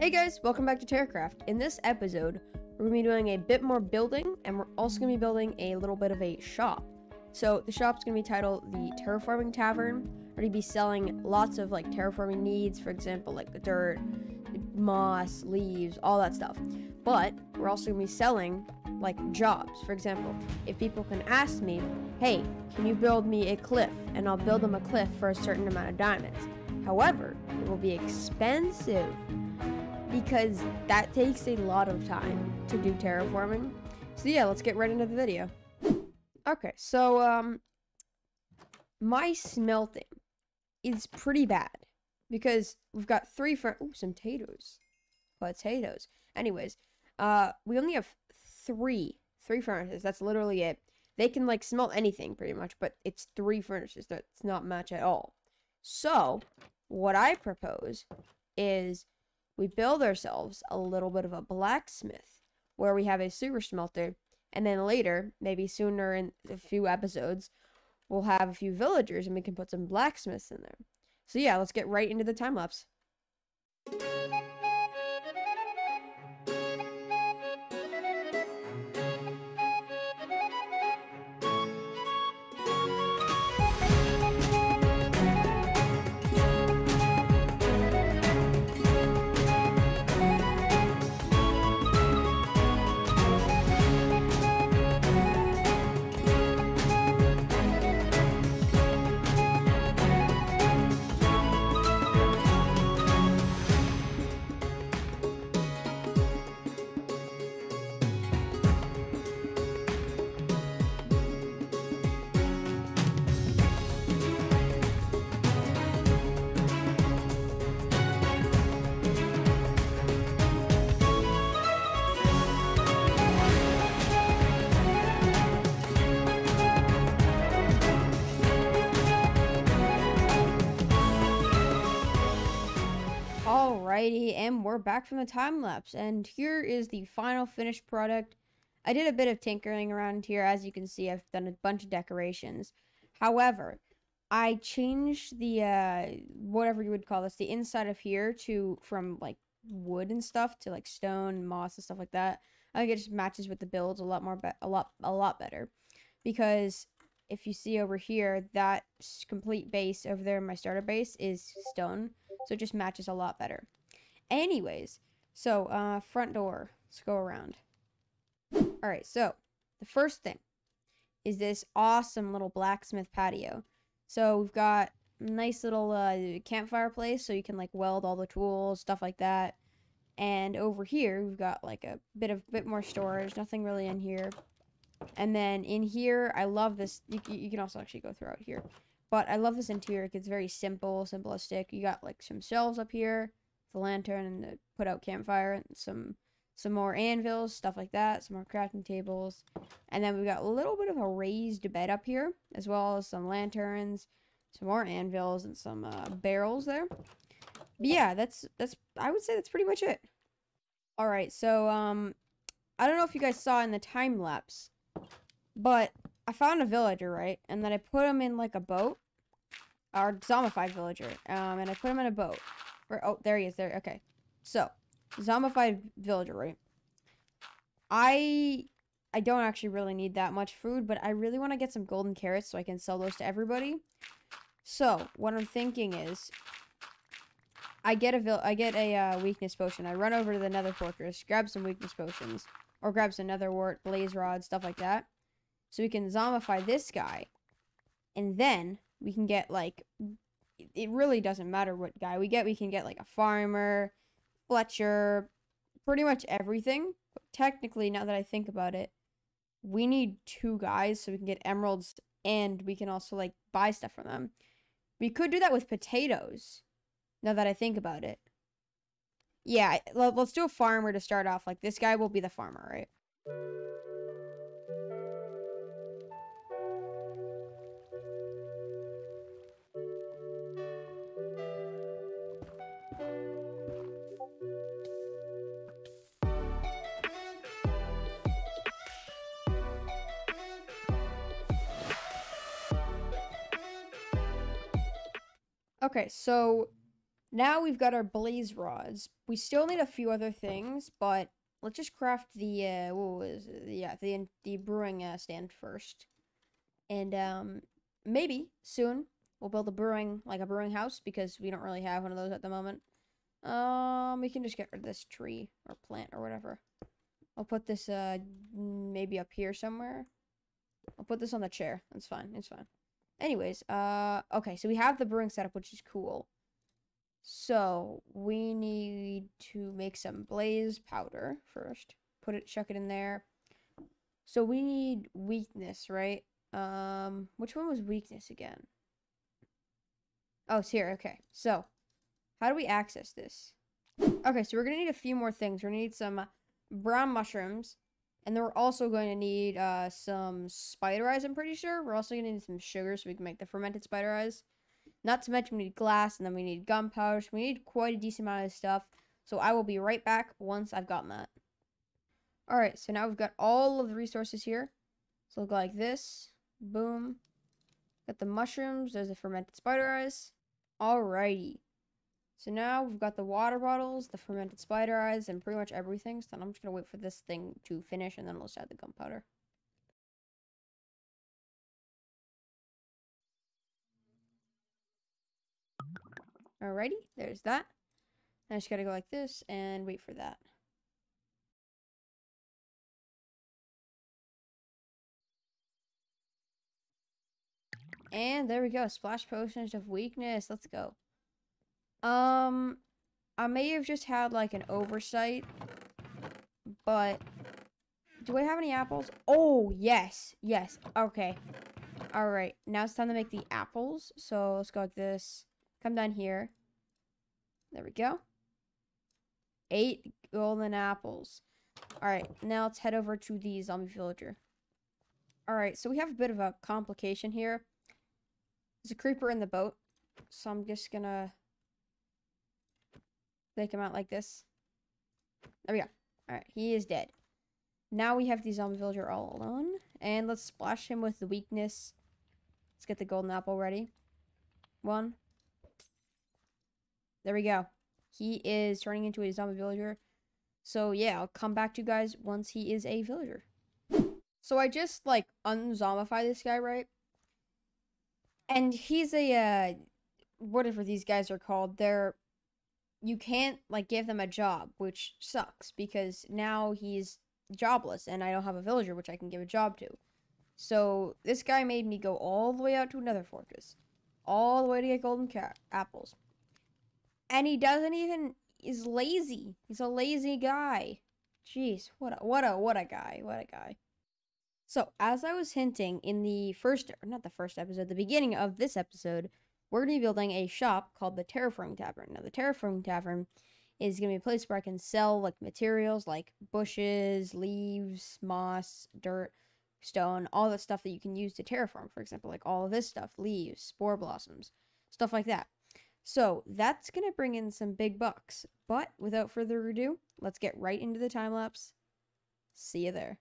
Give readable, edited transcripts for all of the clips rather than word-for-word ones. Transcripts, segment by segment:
Hey guys, welcome back to Terracraft. In this episode, we're going to be doing a bit more building, and we're also going to be building a little bit of a shop. So the shop's going to be titled the Terraforming Tavern. We're going to be selling lots of like terraforming needs, for example, like the dirt, moss, leaves, all that stuff. But we're also going to be selling like jobs. For example, if people can ask me, hey, can you build me a cliff? And I'll build them a cliff for a certain amount of diamonds. However, it will be expensive because that takes a lot of time to do terraforming. So yeah, let's get right into the video. Okay, so my smelting is pretty bad because we've got some potatoes. Anyways, we only have three furnaces. That's literally it. They can like smelt anything pretty much, but it's 3 furnaces. That's not much at all. So what I propose is we build ourselves a little bit of a blacksmith where we have a super smelter, and then later, maybe sooner in a few episodes, we'll have a few villagers and we can put some blacksmiths in there. So yeah, let's get right into the time lapse. Alrighty, and we're back from the time lapse, and here is the final finished product. I did a bit of tinkering around here. As you can see, I've done a bunch of decorations. However, I changed the whatever you would call this, the inside of here from like wood and stuff to like stone, moss, and stuff like that. I think it just matches with the builds a lot better, because if you see over here, that complete base over there, my starter base is stone. So it just matches a lot better. Anyways, so front door. Let's go around. Alright, so the first thing is this awesome little blacksmith patio. So we've got a nice little campfire place, so you can like weld all the tools, stuff like that. And over here, we've got like a bit more storage. Nothing really in here. And then in here, I love this. You can also actually go throughout here. But I love this interior. It's very simplistic. You got like some shelves up here, the lantern, and the put out campfire, and some more anvils, stuff like that, some more crafting tables. And then we've got a little bit of a raised bed up here, as well as some lanterns, some more anvils, and some barrels there. But yeah, that's I would say that's pretty much it. Alright, so I don't know if you guys saw in the time lapse, but I found a villager, right? And then I put him in like a boat. Our zombified villager. And I put him in a boat. Oh, there he is. There. Okay. So, zombified villager, right? I don't actually really need that much food, but I really want to get some golden carrots so I can sell those to everybody. So, what I'm thinking is, I get a weakness potion. I run over to the Nether Fortress, grab some weakness potions, or grab some nether wart, blaze rod, stuff like that. So we can zombify this guy, and then we can get, like, it really doesn't matter what guy we get. We can get, like, a farmer, Fletcher, pretty much everything. But technically, now that I think about it, we need 2 guys so we can get emeralds, and we can also, like, buy stuff from them. We could do that with potatoes, now that I think about it. Yeah, let's do a farmer to start off. Like, this guy will be the farmer, right? Okay, so Now we've got our blaze rods. We still need a few other things, but let's just craft the what was it? Yeah, the brewing stand first. And maybe soon we'll build a brewing house because we don't really have one of those at the moment. We can just get rid of this tree or plant or whatever. I'll put this maybe up here somewhere. I'll put this on the chair. That's fine. It's fine. Anyways, okay, so we have the brewing setup, which is cool. So we need to make some blaze powder first. Chuck it in there. So we need weakness, right? Which one was weakness again? Oh, it's here. Okay. So, how do we access this? Okay, so we're gonna need a few more things. We're gonna need some brown mushrooms, and then we're also going to need some spider eyes, I'm pretty sure. We're also gonna need some sugar so we can make the fermented spider eyes. Not to mention we need glass, and then we need gunpowder. So we need quite a decent amount of stuff. So I will be right back once I've gotten that. Alright, so now we've got all of the resources here. So it'll go like this. Boom. Got the mushrooms. There's the fermented spider eyes. Alrighty. So now we've got the water bottles, the fermented spider eyes, and pretty much everything. So I'm just going to wait for this thing to finish, and then we'll add the gunpowder. Alrighty, there's that. I just gotta go like this and wait for that. And there we go. Splash potions of weakness. Let's go. I may have just had like an oversight, but do I have any apples? Oh, yes. Yes. Okay. All right. Now it's time to make the apples. So let's go like this. Come down here. There we go. 8 golden apples. All right. Now let's head over to the zombie villager. All right. So we have a bit of a complication here. There's a creeper in the boat. So I'm just gonna take him out like this. There we go. Alright, he is dead. Now we have the zombie villager all alone. And let's splash him with the weakness. Let's get the golden apple ready. 1. There we go. He is turning into a zombie villager. So yeah, I'll come back to you guys once he is a villager. So I just like unzombified this guy, right? And he's a whatever these guys are called. You can't like give them a job, which sucks because now he's jobless and I don't have a villager which I can give a job to. So this guy made me go all the way out to another fortress, all the way to get golden apples. And he doesn't even is lazy. He's a lazy guy. Jeez, what a guy. So, as I was hinting in the the beginning of this episode, we're going to be building a shop called the Terraforming Tavern. Now, the Terraforming Tavern is going to be a place where I can sell, like, materials like bushes, leaves, moss, dirt, stone, all the stuff that you can use to terraform. For example, like all of this stuff, leaves, spore blossoms, stuff like that. So, that's going to bring in some big bucks. But, without further ado, let's get right into the time-lapse. See you there.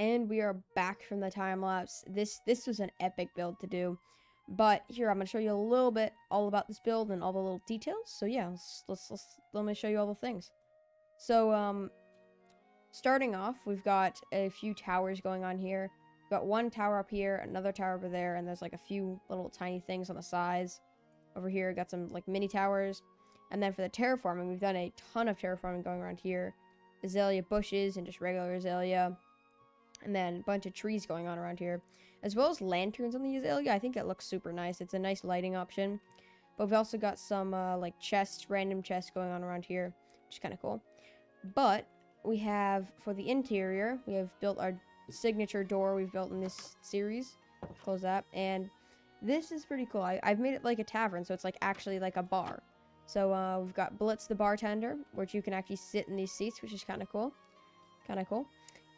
And we are back from the time lapse. This was an epic build to do. But here, I'm going to show you a little bit all about this build and all the little details. So yeah, let me show you all the things. So, starting off, we've got a few towers going on here. We've got one tower up here, another tower over there, and there's like a few little tiny things on the sides. Over here, got some like mini towers. And then for the terraforming, we've done a ton of terraforming going around here. Azalea bushes and just regular azalea. And then a bunch of trees going on around here. As well as lanterns on the azalea. I think it looks super nice. It's a nice lighting option. But we've also got some like chests, random chests going on around here. Which is kind of cool. But we have, for the interior, we have built our signature door we've built in this series. Close that. And this is pretty cool. I've made it like a tavern, so it's like actually like a bar. So we've got Blitz the bartender, which you can actually sit in these seats, which is kind of cool.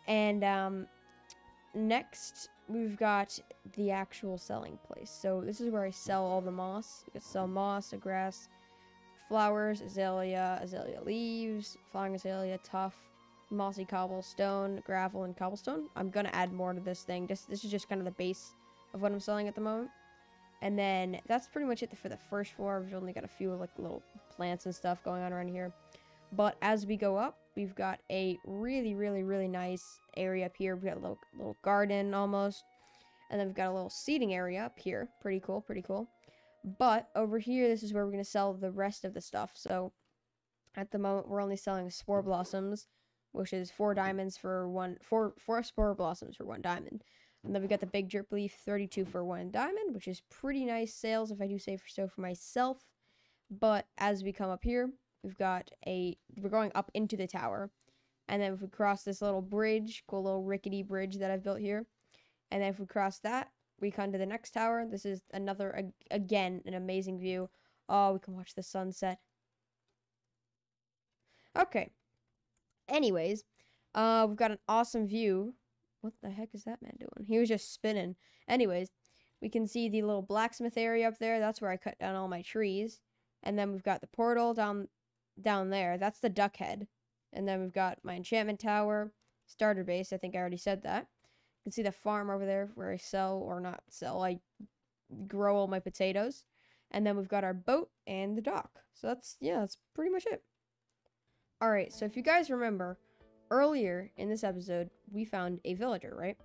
And next, we've got the actual selling place. So this is where I sell all the moss. You can sell moss, grass, flowers, azalea, azalea leaves, flowering azalea, tough, mossy cobblestone, gravel, and cobblestone. I'm going to add more to this thing. This is just kind of the base of what I'm selling at the moment. And then that's pretty much it for the first floor. We've only got a few like little plants and stuff going on around here. But as we go up, we've got a really, really, really nice area up here. We've got a little garden almost. And then we've got a little seating area up here. Pretty cool, pretty cool. But over here, this is where we're going to sell the rest of the stuff. So at the moment, we're only selling spore blossoms, which is 4 diamonds for four spore blossoms for 1 diamond. And then we got the big drip leaf, 32 for 1 diamond, which is pretty nice sales if I do say so for myself. But as we come up here, we're going up into the tower. And then if we cross this little bridge, cool little rickety bridge that I've built here. And then if we cross that, we come to the next tower. This is another, again, an amazing view. Oh, we can watch the sunset. Okay. Anyways, we've got an awesome view. What the heck is that man doing? He was just spinning. Anyways, we can see the little blacksmith area up there. That's where I cut down all my trees. And then we've got the portal down there. That's the duck head. And then we've got my enchantment tower, starter base. I think I already said that. You can see the farm over there where I sell, or not sell, I grow all my potatoes. And then we've got our boat and the dock. So that's pretty much it. Alright, so if you guys remember, earlier in this episode, we found a villager, right?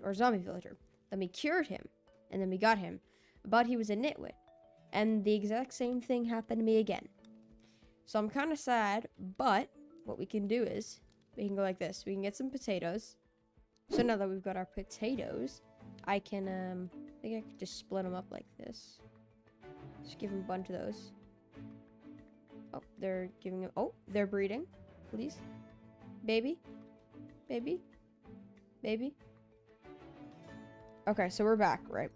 Or zombie villager. Then we cured him, and then we got him. But he was a nitwit. And the exact same thing happened to me again. So I'm kind of sad, but what we can do is, we can go like this. We can get some potatoes. So now that we've got our potatoes, I think I could just split them up like this. Just give him a bunch of those. Oh, they're breeding. Please. Baby. Baby. Baby. Okay, so we're back, right?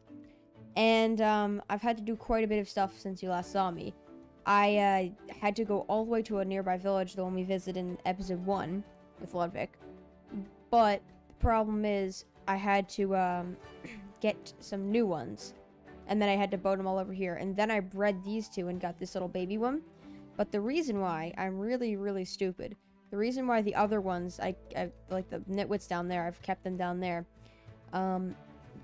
And I've had to do quite a bit of stuff since you last saw me. I had to go all the way to a nearby village, the one we visited in episode 1 with Ludwig. But the problem is I had to get some new ones. And then I had to boat them all over here. And then I bred these 2 and got this little baby one. But the reason why, I'm really, really stupid. The reason why the other ones, I like the nitwits down there, I've kept them down there.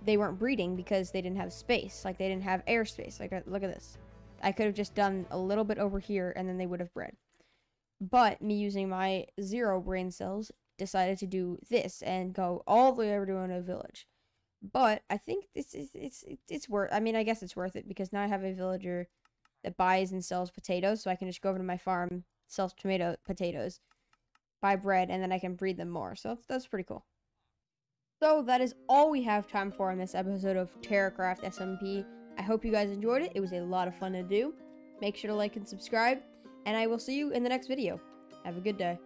They weren't breeding because they didn't have space. Like, they didn't have airspace. Like, look at this. I could have just done a little bit over here, and then they would have bred. But me using my 0 brain cells, decided to do this and go all the way over to a village. But I think it's worth. I mean, I guess it's worth it because now I have a villager that buys and sells potatoes, so I can just go over to my farm, sell potatoes, buy bread, and then I can breed them more. So that's pretty cool. So that is all we have time for in this episode of Terracraft SMP. I hope you guys enjoyed it. It was a lot of fun to do. Make sure to like and subscribe, and I will see you in the next video. Have a good day.